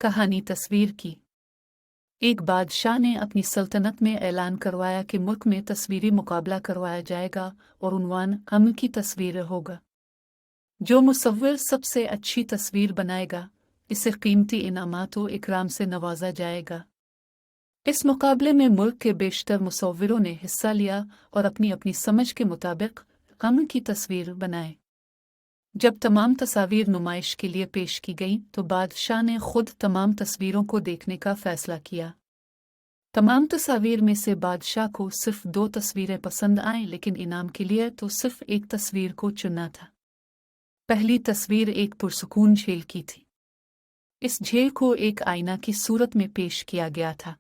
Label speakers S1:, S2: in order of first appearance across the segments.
S1: कहानी तस्वीर की। एक बादशाह ने अपनी सल्तनत में ऐलान करवाया कि मुल्क में तस्वीरी मुकाबला करवाया जाएगा और उन्वान अम्न की तस्वीर होगा। जो मुसव्विर सबसे अच्छी तस्वीर बनाएगा इसे कीमती इनामात व इकराम से नवाजा जाएगा। इस मुकाबले में मुल्क के बेशतर मुसव्विरों ने हिस्सा लिया और अपनी अपनी समझ के मुताबिक अम्न की तस्वीर बनाए। जब तमाम तस्वीर नुमाइश के लिए पेश की गईं तो बादशाह ने खुद तमाम तस्वीरों को देखने का फैसला किया। तमाम तस्वीर में से बादशाह को सिर्फ 2 तस्वीरें पसंद आईं, लेकिन इनाम के लिए तो सिर्फ एक तस्वीर को चुना था। पहली तस्वीर एक पुरसुकून झील की थी। इस झील को एक आईना की सूरत में पेश किया गया था।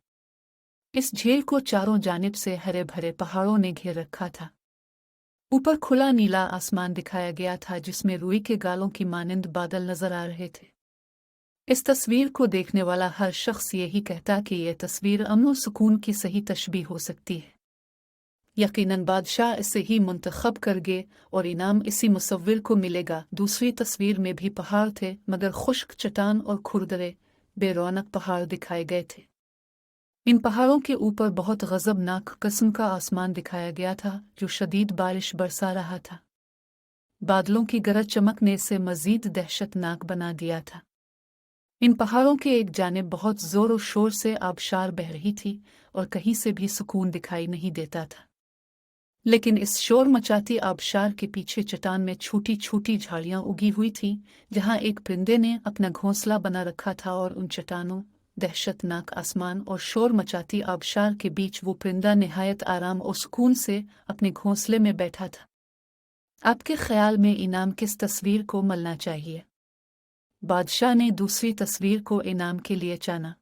S1: इस झील को चारों जानिब से हरे भरे पहाड़ों ने घेर रखा था। ऊपर खुला नीला आसमान दिखाया गया था जिसमें रुई के गालों की मानिंद बादल नजर आ रहे थे। इस तस्वीर को देखने वाला हर शख्स यही कहता कि यह तस्वीर अमन और सुकून की सही तशबीह हो सकती है। यकीनन बादशाह इसे ही मुंतखब कर गए और इनाम इसी मुसव्विर को मिलेगा। दूसरी तस्वीर में भी पहाड़ थे, मगर खुश्क चट्टान और खुरदरे बेरौनक पहाड़ दिखाए गए थे। इन पहाड़ों के ऊपर बहुत गजबनाक किस्म का आसमान दिखाया गया था जो शदीद बारिश बरसा रहा था। बादलों की गरज चमक ने इसे मजीद दहशतनाक बना दिया था। इन पहाड़ों के एक जानिब बहुत जोर और शोर से आबशार बह रही थी और कहीं से भी सुकून दिखाई नहीं देता था। लेकिन इस शोर मचाती आबशार के पीछे चट्टान में छोटी छोटी झाड़ियां उगी हुई थीं, जहां एक परिंदे ने अपना घोंसला बना रखा था और उन चट्टानों, दहशतनाक आसमान और शोर मचाती आबशार के बीच वो परिंदा निहायत आराम और सुकून से अपने घोंसले में बैठा था। आपके ख्याल में इनाम किस तस्वीर को मिलना चाहिए? बादशाह ने दूसरी तस्वीर को इनाम के लिए चुना,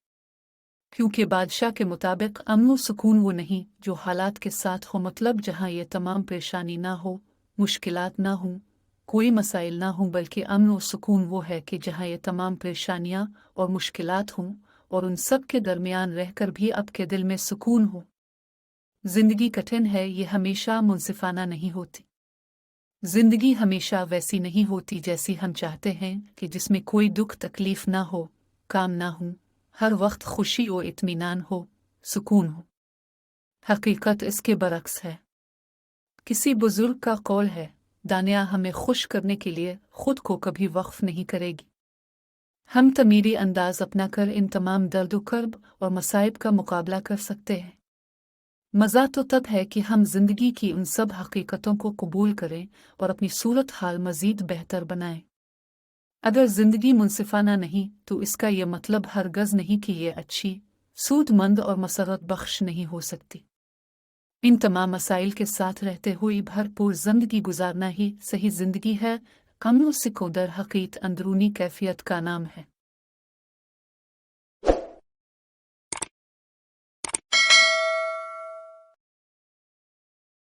S1: क्योंकि बादशाह के मुताबिक अमन और सुकून वो नहीं जो हालात के साथ हो, मतलब जहां ये तमाम परेशानी ना हो, मुश्किलात ना हो, कोई मसाइल ना हो, बल्कि अमन और सुकून वो है कि जहां ये तमाम परेशानियां और मुश्किलात हों और उन सब के दरमियान रहकर भी आपके दिल में सुकून हो। जिंदगी कठिन है, ये हमेशा मुंसिफाना नहीं होती। जिंदगी हमेशा वैसी नहीं होती जैसी हम चाहते हैं, कि जिसमें कोई दुख तकलीफ ना हो, काम ना हो, हर वक्त खुशी और इत्मीनान हो, सुकून हो। हकीकत इसके बरक्स है। किसी बुजुर्ग का कौल है, दानिया हमें खुश करने के लिए खुद को कभी वक्फ नहीं करेगी। हम तमीरी अंदाज अपना कर इन तमाम दर्द कर्ब और मसाइब का मुकाबला कर सकते हैं। मज़ा तो तब है कि हम जिंदगी की उन सब हकीकतों को कबूल करें और अपनी सूरत हाल मज़ीद बेहतर बनाएं। अगर जिंदगी मुनसिफाना नहीं तो इसका यह मतलब हरगज़ नहीं कि यह अच्छी, सूदमंद और मसरत बख्श नहीं हो सकती। इन तमाम मसाइल के साथ रहते हुए भरपूर जिंदगी गुजारना ही सही जिंदगी है। कम सिकोदर हकीकत अंदरूनी कैफियत का नाम है।